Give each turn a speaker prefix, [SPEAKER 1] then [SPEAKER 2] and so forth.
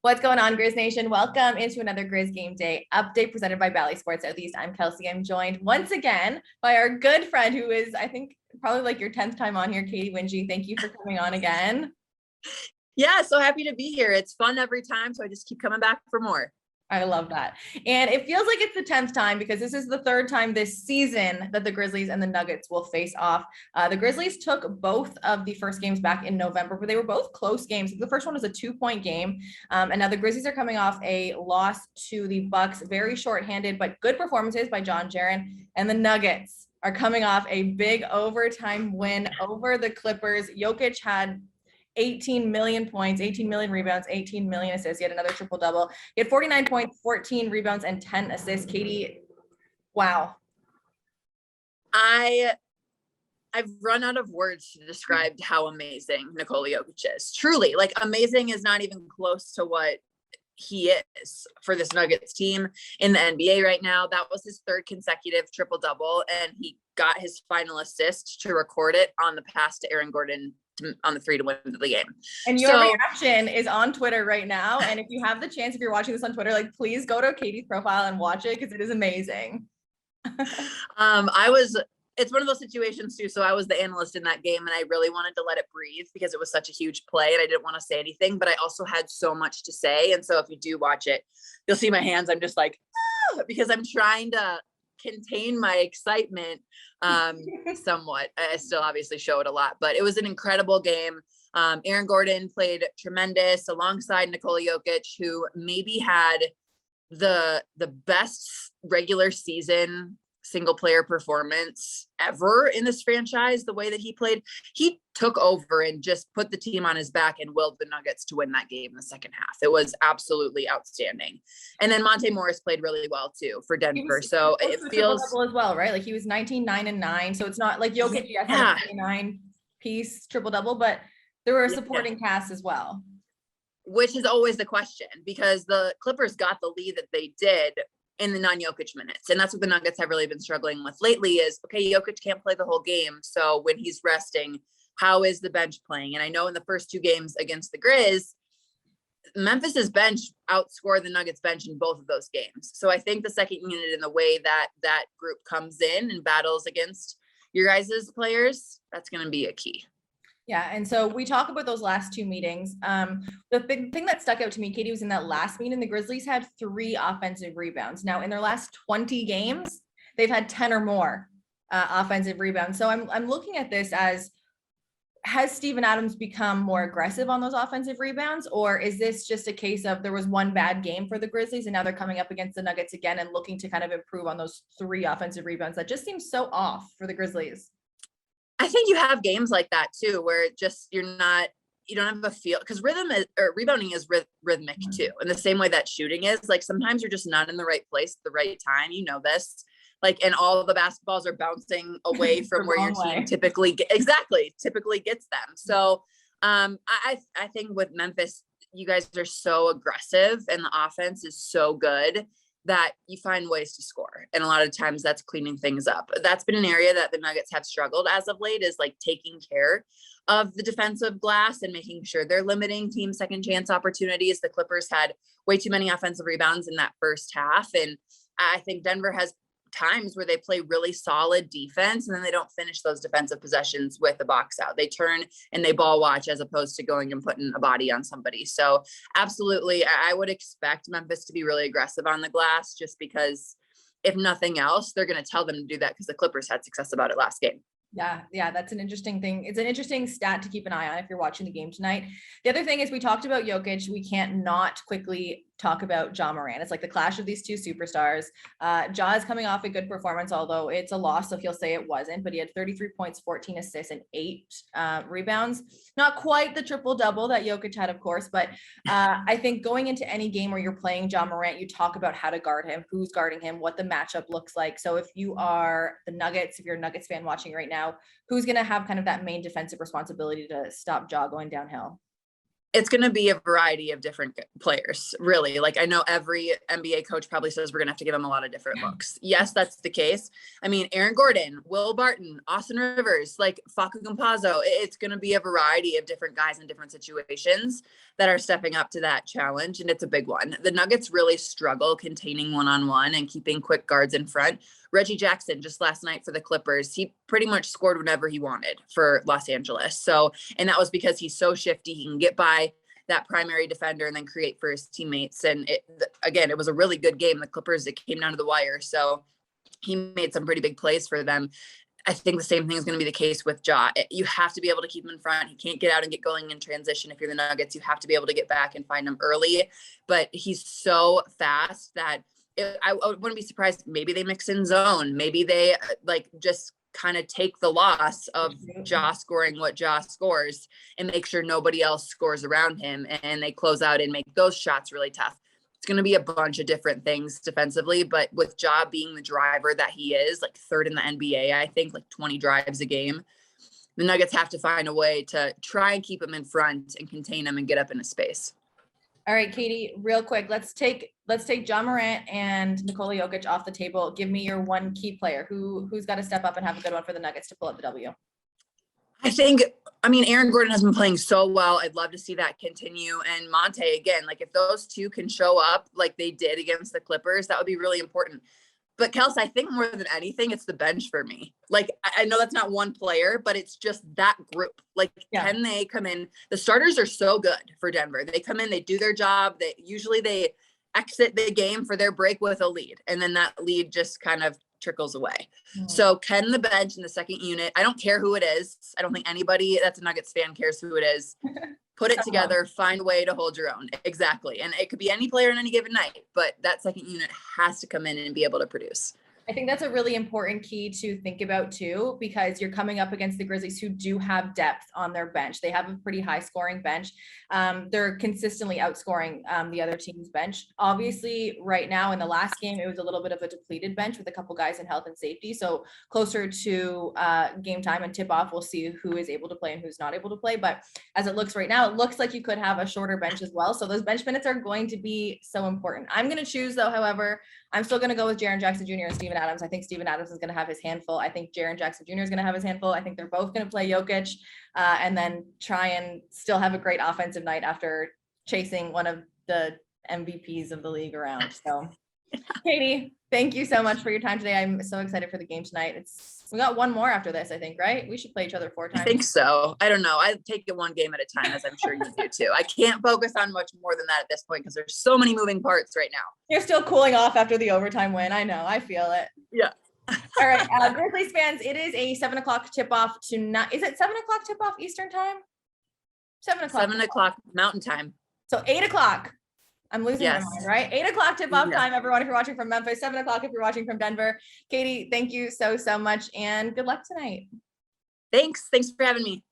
[SPEAKER 1] What's going on, Grizz Nation? Welcome into another Grizz Game Day update presented by Bally Sports Southeast. I'm Kelcey. I'm joined once again by our good friend who is, I think, probably like your 10th time on here, Katy Winge. Thank you for coming on again.
[SPEAKER 2] Yeah, so happy to be here. It's fun every time, so I just keep coming back for more.
[SPEAKER 1] I love that. And it feels like it's the 10th time because this is the third time this season that the Grizzlies and the Nuggets will face off. The Grizzlies took both of the first games back in November, but they were both close games. The first one was a 2-point game. And now the Grizzlies are coming off a loss to the Bucks, very shorthanded, but good performances by Ja Morant. And the Nuggets are coming off a big overtime win over the Clippers. Jokic had 18 million points, 18 million rebounds, 18 million assists. He had another triple double. He had 49 points, 14 rebounds, and 10 assists. Katy, wow.
[SPEAKER 2] I've run out of words to describe how amazing Nikola Jokic is. Truly, like amazing is not even close to what he is for this Nuggets team in the NBA right now. That was his third consecutive triple double, and he got his final assist to record it on the pass to Aaron Gordon on the 3 to win the game.
[SPEAKER 1] And your reaction is on Twitter right now. And if you have the chance, if you're watching this on Twitter, like please go to Katy's profile and watch it because it is amazing.
[SPEAKER 2] It's one of those situations too. So I was the analyst in that game and I really wanted to let it breathe because it was such a huge play and I didn't want to say anything, but I also had so much to say. And so if you do watch it, you'll see my hands. I'm just like, because I'm trying to contain my excitement somewhat. I still obviously show it a lot, but it was an incredible game. Aaron Gordon played tremendous alongside Nikola Jokic, who maybe had the best regular season single player performance ever in this franchise. The way that he played, he took over and just put the team on his back and willed the Nuggets to win that game in the second half. It was absolutely outstanding. And then Monte Morris played really well too for Denver. So it feels
[SPEAKER 1] as well, right? Like he was 19, 9 and 9. So it's not like Jokic, yes, had a 29 piece triple double, but there were a supporting cast as well.
[SPEAKER 2] Which is always the question because the Clippers got the lead that they did in the non-Jokic minutes. And that's what the Nuggets have really been struggling with lately is, okay, Jokic can't play the whole game. So when he's resting, how is the bench playing? And I know in the first 2 games against the Grizz, Memphis's bench outscored the Nuggets bench in both of those games. So I think the second unit in the way that that group comes in and battles against your guys' players, that's going to be a key.
[SPEAKER 1] Yeah. And so we talk about those last 2 meetings. The big thing that stuck out to me, Katy, was in that last meeting, the Grizzlies had 3 offensive rebounds. Now in their last 20 games, they've had 10 or more offensive rebounds. So I'm looking at this as, has Steven Adams become more aggressive on those offensive rebounds? Or is this just a case of there was one bad game for the Grizzlies and now they're coming up against the Nuggets again and looking to kind of improve on those 3 offensive rebounds? That just seems so off for the Grizzlies.
[SPEAKER 2] I think you have games like that too, where just you don't have a feel because rebounding is rhythmic too. In the same way that shooting is, like sometimes you're just not in the right place at the right time. You know this, like, and all the basketballs are bouncing away from where your team typically gets them. So I think with Memphis, you guys are so aggressive and the offense is so good that you find ways to score. And a lot of times that's cleaning things up. That's been an area that the Nuggets have struggled as of late is like taking care of the defensive glass and making sure they're limiting team second chance opportunities. The Clippers had way too many offensive rebounds in that first half. And I think Denver has times where they play really solid defense and then they don't finish those defensive possessions with the box out. They turn and they ball watch as opposed to going and putting a body on somebody. So absolutely, I would expect Memphis to be really aggressive on the glass just because if nothing else, they're going to tell them to do that because the Clippers had success about it last game.
[SPEAKER 1] Yeah, that's an interesting thing. It's an interesting stat to keep an eye on if you're watching the game tonight. The other thing is we talked about Jokic. We can't not quickly talk about Ja Morant. It's like the clash of these 2 superstars. Ja is coming off a good performance, although it's a loss, so he'll say it wasn't, but he had 33 points, 14 assists, and 8 rebounds. Not quite the triple-double that Jokic had, of course, but I think going into any game where you're playing Ja Morant, you talk about how to guard him, who's guarding him, what the matchup looks like. So if you are the Nuggets, if you're a Nuggets fan watching right now, who's going to have kind of that main defensive responsibility to stop Ja going downhill?
[SPEAKER 2] It's going to be a variety of different players, really. Like, I know every NBA coach probably says we're going to have to give them a lot of different looks. Yes, that's the case. I mean, Aaron Gordon, Will Barton, Austin Rivers, like Facu Campazzo. It's going to be a variety of different guys in different situations that are stepping up to that challenge, and it's a big one. The Nuggets really struggle containing one-on-one and keeping quick guards in front. Reggie Jackson, just last night for the Clippers, he pretty much scored whenever he wanted for Los Angeles. So, and that was because he's so shifty. He can get by that primary defender and then create for his teammates. And again, it was a really good game. The Clippers, it came down to the wire. So he made some pretty big plays for them. I think the same thing is going to be the case with Ja. You have to be able to keep him in front. He can't get out and get going in transition. If you're the Nuggets, you have to be able to get back and find him early. But he's so fast that I wouldn't be surprised. Maybe they mix in zone. Maybe they just kind of take the loss of Ja scoring what Ja scores and make sure nobody else scores around him, and they close out and make those shots really tough. It's going to be a bunch of different things defensively, but with Ja being the driver that he is, like third in the NBA, I think, like 20 drives a game, the Nuggets have to find a way to try and keep him in front and contain him and get up in his space.
[SPEAKER 1] All right, Katy, real quick, let's take Ja Morant and Nikola Jokic off the table. Give me your one key player who's got to step up and have a good one for the Nuggets to pull up the W.
[SPEAKER 2] I mean, Aaron Gordon has been playing so well. I'd love to see that continue. And Monte, again, like if those two can show up like they did against the Clippers, that would be really important. But Kelcey, I think more than anything, it's the bench for me. Like, I know that's not one player, but it's just that group. Like, Can they come in? The starters are so good for Denver. They come in, they do their job. They exit the game for their break with a lead. And then that lead just kind of trickles away. Mm-hmm. So can the bench in the second unit, I don't care who it is. I don't think anybody that's a Nuggets fan cares who it is. Put it together, find a way to hold your own. Exactly. And it could be any player on any given night, but that second unit has to come in and be able to produce.
[SPEAKER 1] I think that's a really important key to think about too, because you're coming up against the Grizzlies who do have depth on their bench. They have a pretty high scoring bench. They're consistently outscoring the other team's bench. Obviously right now in the last game, it was a little bit of a depleted bench with a couple guys in health and safety. So closer to game time and tip off, we'll see who is able to play and who's not able to play. But as it looks right now, it looks like you could have a shorter bench as well. So those bench minutes are going to be so important. I'm going to choose though, however, I'm still going to go with Jaren Jackson Jr. and Steven Adams. I think Steven Adams is going to have his handful. I think Jaren Jackson Jr. is going to have his handful. I think they're both going to play Jokic and then try and still have a great offensive night after chasing one of the MVPs of the league around. So, Katy, thank you so much for your time today. I'm so excited for the game tonight. We got one more after this, I think, right? We should play each other 4 times.
[SPEAKER 2] I think so. I don't know. I take it one game at a time, as I'm sure you do too. I can't focus on much more than that at this point because there's so many moving parts right now.
[SPEAKER 1] You're still cooling off after the overtime win. I know. I feel it.
[SPEAKER 2] Yeah.
[SPEAKER 1] All right. Grizzlies fans, it is a 7:00 tip-off tonight. Is it 7:00 tip-off Eastern time? 7:00.
[SPEAKER 2] 7:00 Mountain time.
[SPEAKER 1] So 8:00. I'm losing my mind, right? 8:00 tip-off time, everyone, if you're watching from Memphis, 7:00 if you're watching from Denver. Katy, thank you so much, and good luck tonight.
[SPEAKER 2] Thanks for having me.